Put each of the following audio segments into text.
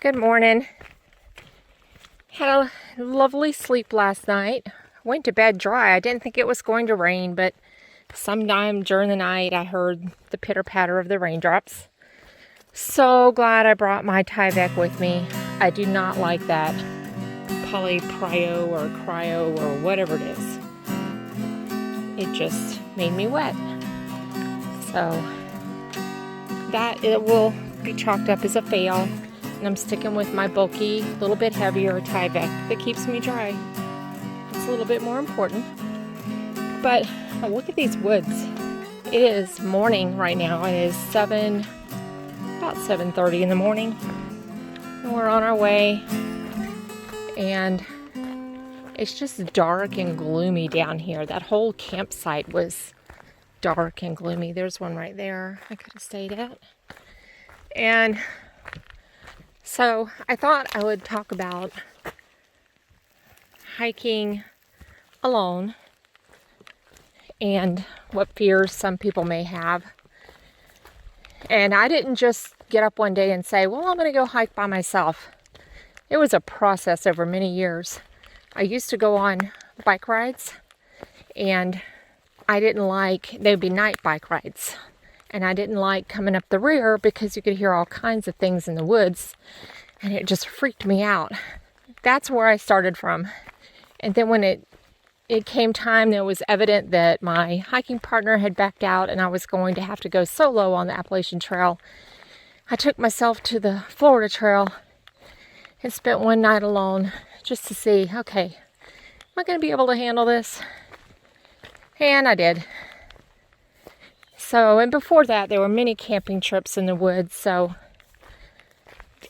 Good morning. Had a lovely sleep last night. Went to bed dry. I didn't think it was going to rain, but sometime during the night I heard the pitter-patter of the raindrops. So glad I brought my Tyvek with me. I do not like that polyprio or cryo or whatever it is. It just made me wet. So that it will be chalked up as a fail. And I'm sticking with my bulky, little bit heavier Tyvek that keeps me dry. It's a little bit more important. But look at these woods. It is morning right now. It is about 7:30 in the morning. And we're on our way. And it's just dark and gloomy down here. That whole campsite was dark and gloomy. There's one right there I could have stayed at. And so I thought I would talk about hiking alone and what fears some people may have. And I didn't just get up one day and say, well, I'm going to go hike by myself. It was a process over many years. I used to go on bike rides, and I didn't like, they would be night bike rides. And I didn't like coming up the rear because you could hear all kinds of things in the woods, and it just freaked me out. That's where I started from. And then when it came time, it was evident that my hiking partner had backed out and I was going to have to go solo on the Appalachian Trail. I took myself to the Florida Trail and spent one night alone just to see, okay, am I going to be able to handle this? And I did. So, and before that, there were many camping trips in the woods, so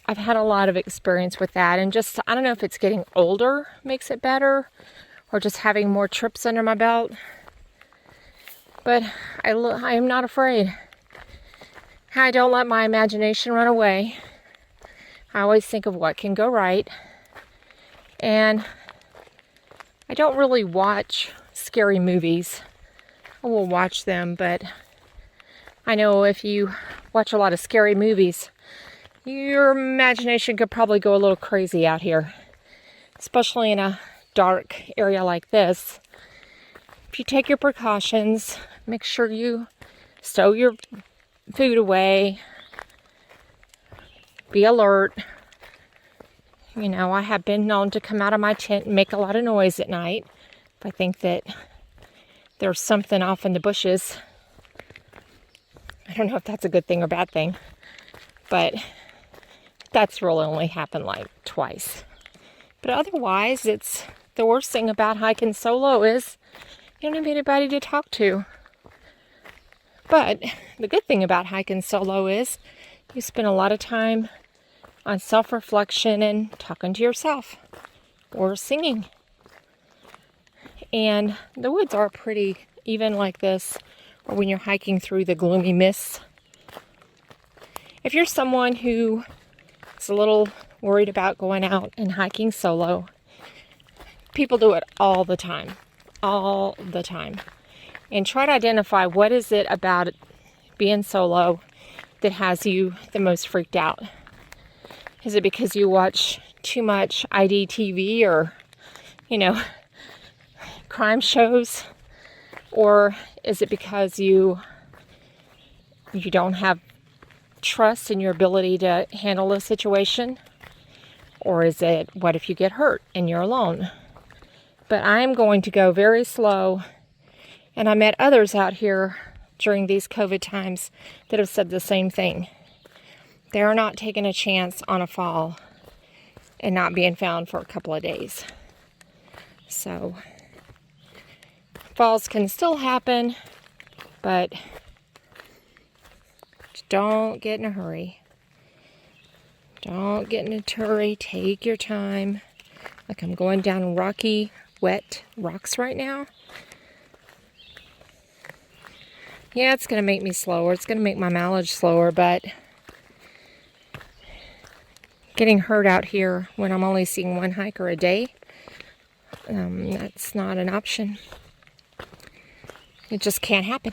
I've had a lot of experience with that. And just, I don't know if it's getting older makes it better, or just having more trips under my belt. But I am not afraid. I don't let my imagination run away. I always think of what can go right. And I don't really watch scary movies. I will watch them, but I know if you watch a lot of scary movies, your imagination could probably go a little crazy out here, especially in a dark area like this. If you take your precautions, make sure you stow your food away, be alert. You know, I have been known to come out of my tent and make a lot of noise at night if I think that there's something off in the bushes. I don't know if that's a good thing or bad thing, but that's really only happened like twice. But otherwise, it's the worst thing about hiking solo is you don't have anybody to talk to. But the good thing about hiking solo is you spend a lot of time on self-reflection and talking to yourself or singing. And the woods are pretty even like this, or when you're hiking through the gloomy mists. If you're someone who is a little worried about going out and hiking solo, people do it all the time. And try to identify what is it about being solo that has you the most freaked out. Is it because you watch too much IDTV or, crime shows? Or is it because you don't have trust in your ability to handle a situation? Or is it, what if you get hurt and you're alone? But I'm going to go very slow. And I met others out here during these COVID times that have said the same thing. They're not taking a chance on a fall and not being found for a couple of days. So falls can still happen, but don't get in a hurry. Don't get in a hurry. Take your time. Like I'm going down rocky, wet rocks right now. Yeah, it's going to make me slower. It's going to make my mileage slower, but getting hurt out here when I'm only seeing one hiker a day, that's not an option. It just can't happen.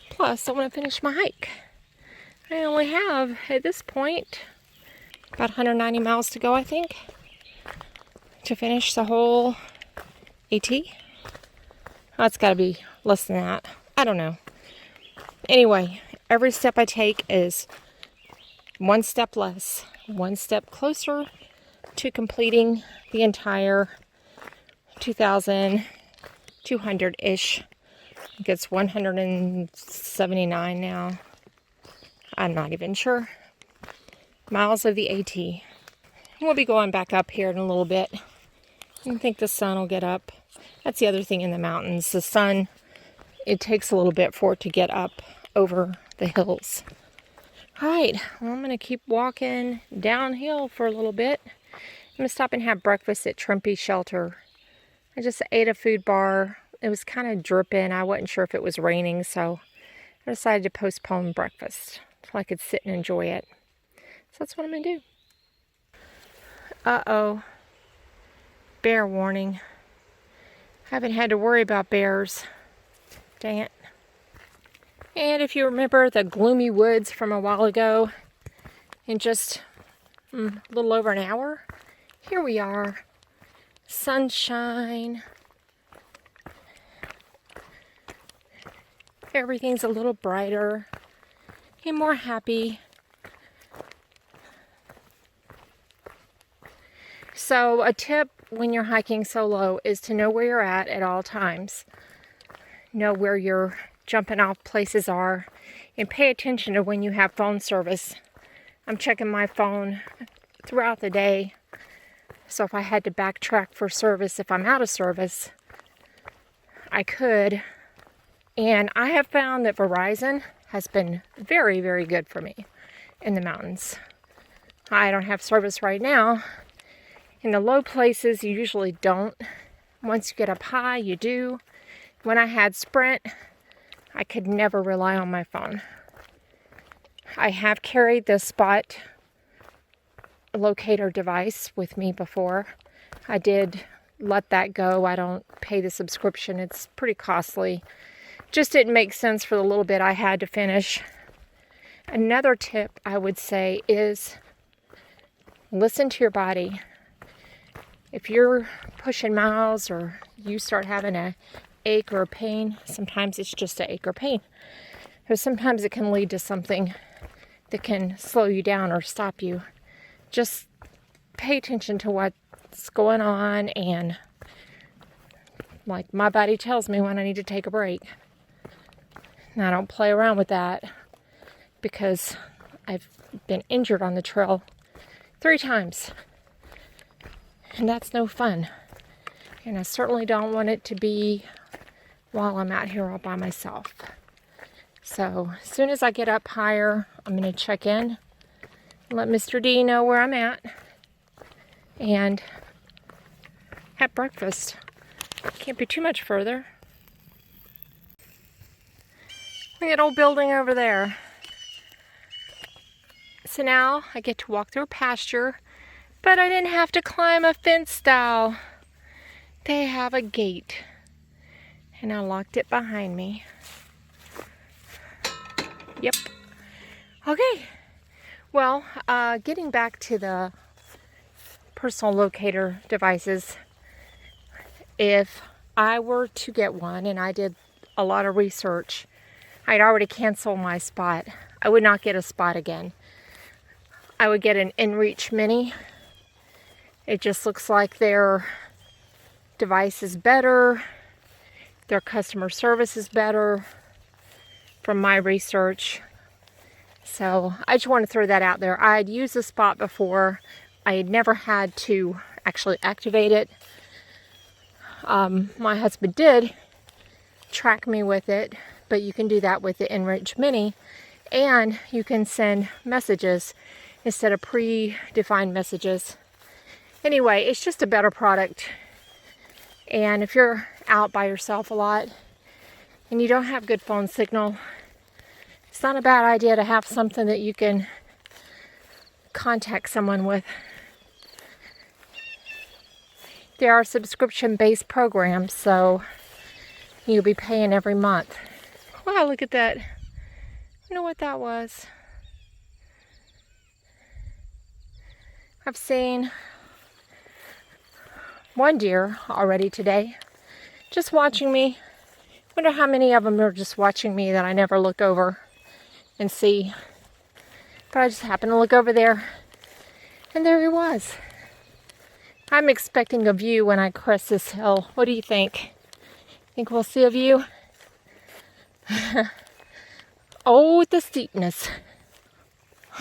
Plus, I want to finish my hike. I only have, at this point, About 190 miles to go, I think, to finish the whole AT. Oh, it's got to be less than that. I don't know. Anyway, every step I take is one step less, one step closer to completing the entire 2,200-ish. I think it's 179 now. I'm not even sure. Miles of the AT. We'll be going back up here in a little bit. I think the sun will get up. That's the other thing in the mountains. The sun, it takes a little bit for it to get up over the hills. All right, well, I'm going to keep walking downhill for a little bit. I'm going to stop and have breakfast at Trimpi Shelter. I just ate a food bar. It was kind of dripping. I wasn't sure if it was raining, so I decided to postpone breakfast so I could sit and enjoy it. So that's what I'm going to do. Uh-oh. Bear warning. Haven't had to worry about bears. Dang it. And if you remember the gloomy woods from a while ago, in just a little over an hour, here we are. Sunshine. Everything's a little brighter and more happy. So a tip when you're hiking solo is to know where you're at all times. Know where your jumping off places are, and pay attention to when you have phone service. I'm checking my phone throughout the day, so if I had to backtrack for service, if I'm out of service, I could. And I have found that Verizon has been very, very good for me in the mountains. I don't have service right now. In the low places, you usually don't. Once you get up high, you do. When I had Sprint, I could never rely on my phone. I have carried the spot locator device with me before. I did let that go. I don't pay the subscription. It's pretty costly. Just didn't make sense for the little bit I had to finish. Another tip I would say is listen to your body. If you're pushing miles or you start having a ache or a pain, sometimes it's just an ache or pain. Because sometimes it can lead to something that can slow you down or stop you. Just pay attention to what's going on, and like my body tells me when I need to take a break. And I don't play around with that because I've been injured on the trail 3 times. And that's no fun. And I certainly don't want it to be while I'm out here all by myself. So as soon as I get up higher, I'm going to check in and let Mr. D know where I'm at and have breakfast. Can't be too much further. Look at that old building over there. So now I get to walk through a pasture, but I didn't have to climb a fence style. They have a gate, and I locked it behind me. Yep. Okay. Well, getting back to the personal locator devices, if I were to get one, and I did a lot of research, I'd already canceled my spot. I would not get a spot again. I would get an InReach Mini. It just looks like their device is better. Their customer service is better from my research. So I just want to throw that out there. I had used the spot before. I had never had to actually activate it. My husband did track me with it, but you can do that with the InReach Mini, and you can send messages instead of predefined messages. Anyway, it's just a better product. And if you're out by yourself a lot and you don't have good phone signal, it's not a bad idea to have something that you can contact someone with. There are subscription-based programs, so you'll be paying every month. Wow, look at that. I don't know what that was. I've seen one deer already today, just watching me. Wonder how many of them are just watching me that I never look over and see. But I just happened to look over there, and there he was. I'm expecting a view when I crest this hill. What do you think? Think we'll see a view? Oh, the steepness.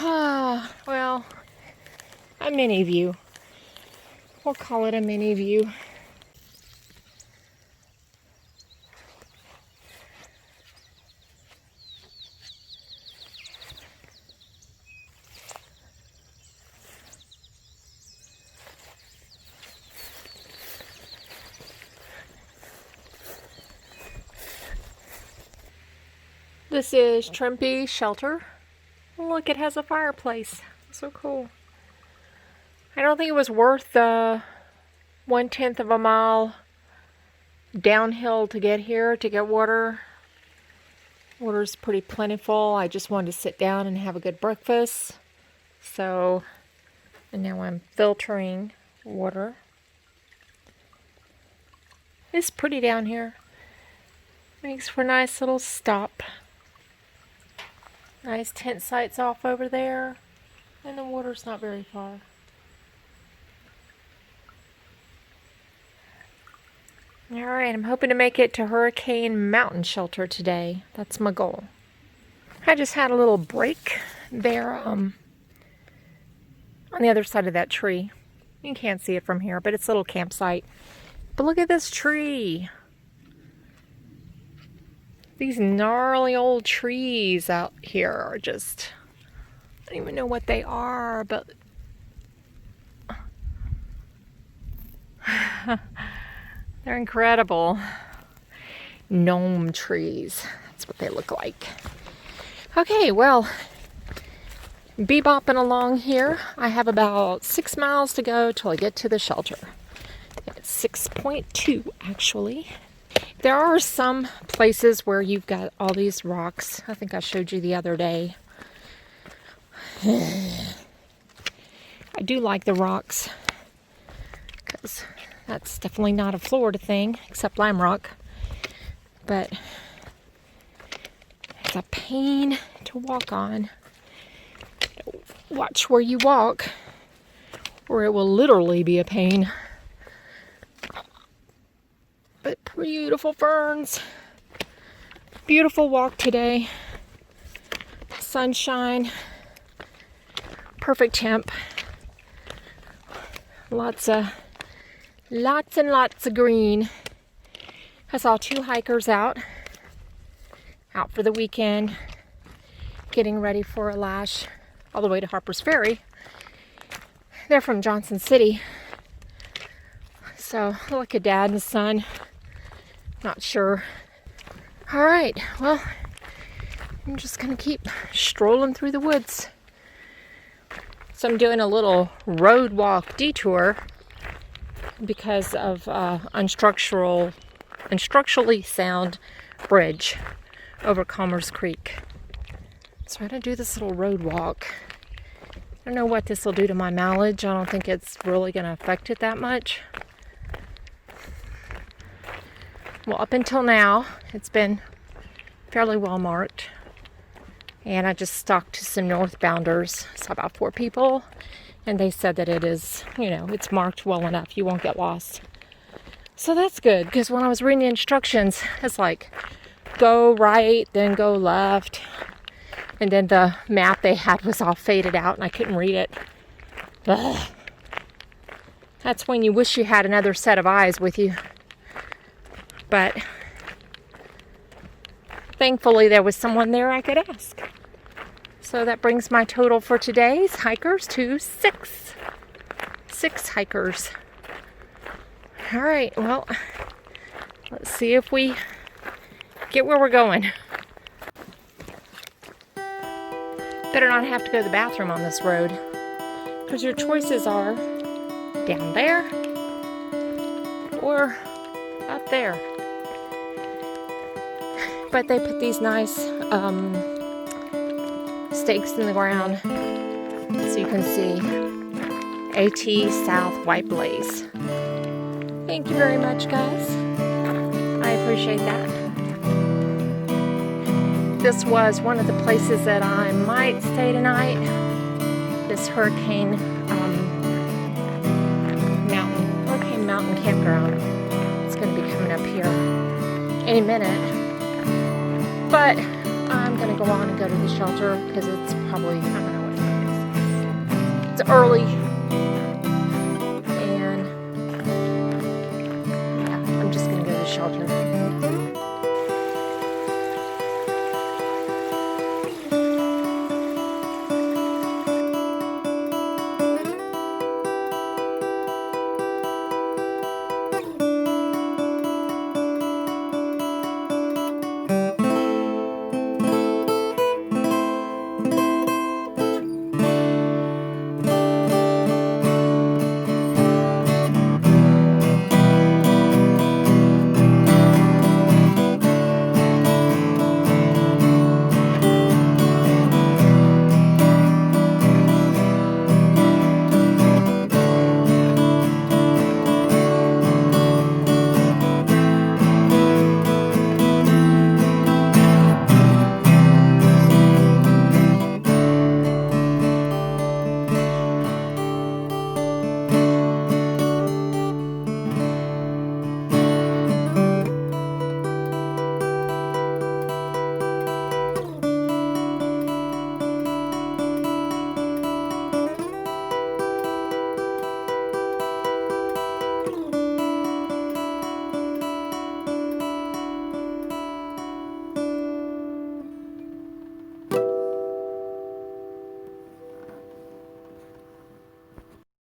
Well, a mini view. We'll call it a mini view. This is Trimpi Shelter. Look, it has a fireplace. So cool. I don't think it was worth the 1/10 of a mile downhill to get here to get water. Water's pretty plentiful. I just wanted to sit down and have a good breakfast. So, and now I'm filtering water. It's pretty down here. Makes for a nice little stop. Nice tent sites off over there. And the water's not very far. Alright, I'm hoping to make it to Hurricane Mountain Shelter today. That's my goal. I just had a little break there on the other side of that tree. You can't see it from here, but it's a little campsite. But look at this tree. These gnarly old trees out here are just, I don't even know what they are, but they're incredible. Gnome trees. That's what they look like. Okay, well, bebopping along here. I have about 6 miles to go till I get to the shelter. It's 6.2 actually. There are some places where you've got all these rocks. I think I showed you the other day. I do like the rocks because that's definitely not a Florida thing, except lime rock. But it's a pain to walk on. Watch where you walk, or it will literally be a pain. But beautiful ferns. Beautiful walk today. Sunshine. Perfect temp. Lots and lots of green. I saw 2 hikers out for the weekend, getting ready for a LASH all the way to Harper's Ferry. They're from Johnson City. So look at Dad and son. Not sure. All right, well, I'm just gonna keep strolling through the woods. So I'm doing a little road walk detour because of unstructurally sound bridge over Commerce Creek. So I'm gonna do this little road walk. I don't know what this will do to my mileage. I don't think it's really gonna affect it that much. Well, up until now, it's been fairly well marked. And I just talked to some northbounders, saw about 4 people, and they said that it is, it's marked well enough. You won't get lost. So that's good, because when I was reading the instructions, it's like, go right, then go left. And then the map they had was all faded out, and I couldn't read it. Ugh. That's when you wish you had another set of eyes with you. But thankfully there was someone there I could ask. So that brings my total for today's hikers to 6. 6 hikers. All right, well, let's see if we get where we're going. Better not have to go to the bathroom on this road, because your choices are down there or up there. But they put these nice stakes in the ground so you can see. AT South White Blaze. Thank you very much, guys. I appreciate that. This was one of the places that I might stay tonight. This Hurricane Mountain Campground. It's going to be coming up here any minute. But I'm going to go on and go to the shelter because it's probably, I don't know what time it is. It's early.